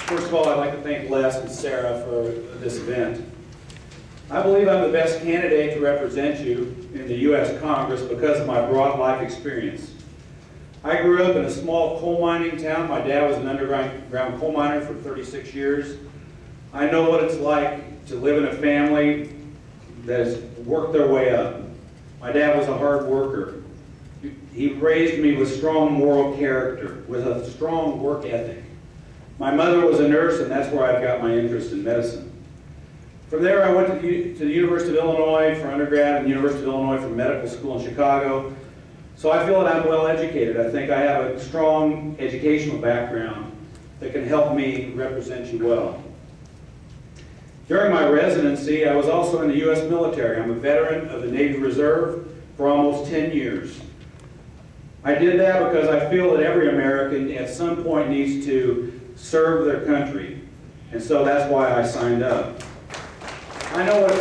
First of all, I'd like to thank Les and Sarah for this event. I believe I'm the best candidate to represent you in the U.S. Congress because of my broad life experience. I grew up in a small coal mining town. My dad was an underground coal miner for 36 years. I know what it's like to live in a family that has worked their way up. My dad was a hard worker. He raised me with strong moral character, with a strong work ethic. My mother was a nurse, and that's where I've got my interest in medicine. From there, I went to the University of Illinois for undergrad and the University of Illinois for medical school in Chicago. So I feel that I'm well educated. I think I have a strong educational background that can help me represent you well. During my residency, I was also in the U.S. military. I'm a veteran of the Navy Reserve for almost 10 years. I did that because I feel that every American at some point needs to serve their country. And so that's why I signed up. I know what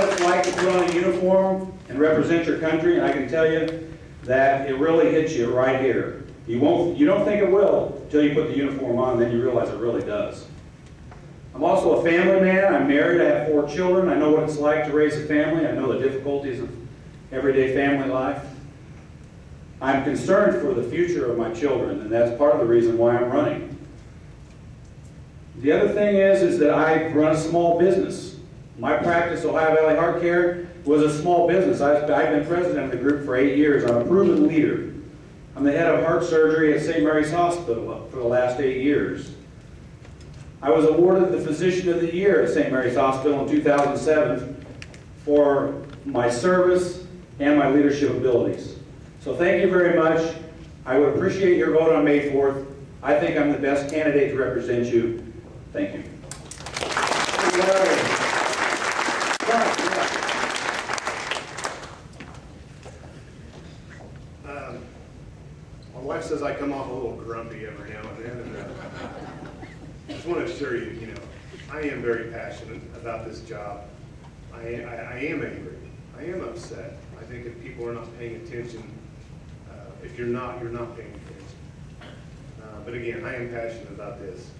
it's like to put on a uniform and represent your country, and I can tell you that it really hits you right here. You don't think it will until you put the uniform on, and then you realize it really does. I'm also a family man. I'm married. I have 4 children. I know what it's like to raise a family. I know the difficulties of everyday family life. I'm concerned for the future of my children, and that's part of the reason why I'm running. The other thing is that I run a small business. My practice, Ohio Valley Heart Care, was a small business. I've been president of the group for 8 years. I'm a proven leader. I'm the head of heart surgery at St. Mary's Hospital for the last 8 years. I was awarded the Physician of the Year at St. Mary's Hospital in 2007 for my service and my leadership abilities. So thank you very much. I would appreciate your vote on May 4th. I think I'm the best candidate to represent you. Thank you. My wife says I come off a little grumpy every now and then, and I just want to assure you, I am very passionate about this job. I am angry. I am upset. I think if people are not paying attention, if you're not paying attention. But again, I am passionate about this.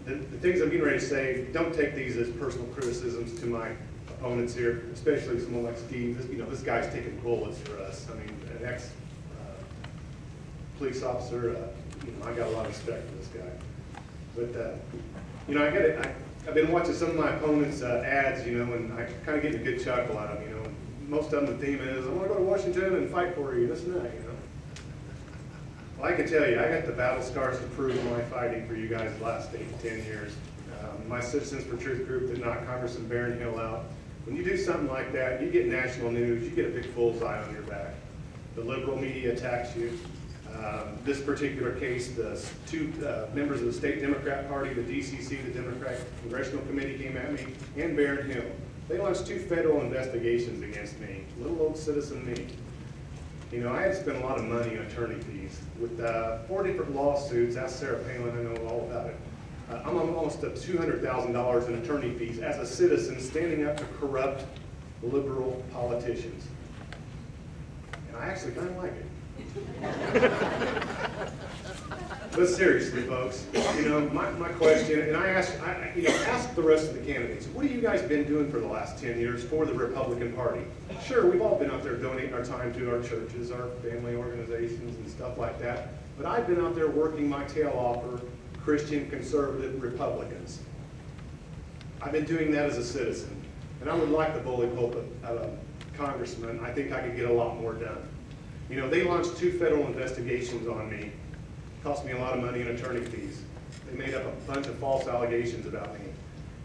The things I'm getting ready to say, don't take these as personal criticisms to my opponents here, especially someone like Steve. This guy's taking bullets for us. I mean, an ex-police officer, I got a lot of respect for this guy. But, I've been watching some of my opponents' ads, and I kind of get a good chuckle out of them, Most of them, the theme is, I want to go to Washington and fight for you, this and that, Well, I can tell you, I got the battle scars to prove my fighting for you guys the last 8 to 10 years. My Citizens for Truth group that knocked Congressman Barron Hill out. When you do something like that, you get national news, you get a big bullseye on your back. The liberal media attacks you. This particular case, the 2 members of the state Democrat Party, the DCC, the Democratic Congressional Committee came at me, and Barron Hill. They launched 2 federal investigations against me, little old citizen me. I had spent a lot of money on attorney fees. With 4 different lawsuits, ask Sarah Palin, I know all about it. I'm almost at $200,000 in attorney fees as a citizen standing up to corrupt liberal politicians. And I actually kind of like it. But seriously, folks, my question, and I ask the rest of the candidates, what have you guys been doing for the last 10 years for the Republican Party? Sure, we've all been out there donating our time to our churches, our family organizations, and stuff like that. But I've been out there working my tail off for Christian conservative Republicans. I've been doing that as a citizen. And I would like the bully pulpit congressman. I think I could get a lot more done. They launched 2 federal investigations on me. Cost me a lot of money in attorney fees. They made up a bunch of false allegations about me.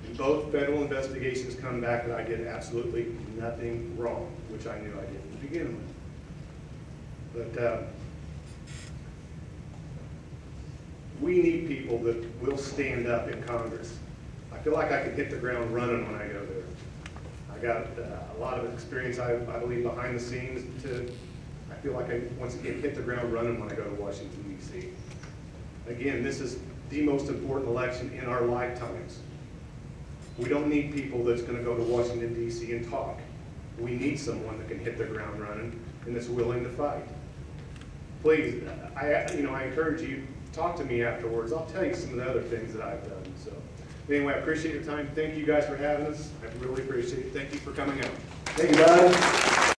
And both federal investigations come back that I did absolutely nothing wrong, which I knew I did to begin with. But we need people that will stand up in Congress. I feel like I could hit the ground running when I go there. I got a lot of experience, I believe, behind the scenes I feel like I, once again, hit the ground running when I go to Washington, D.C. Again, this is the most important election in our lifetimes. We don't need people that's going to go to Washington, D.C. and talk. We need someone that can hit the ground running and that's willing to fight. please, I encourage you, talk to me afterwards. I'll tell you some of the other things that I've done. So anyway, I appreciate your time. Thank you guys for having us. I really appreciate it. Thank you for coming out. Thank you, bud.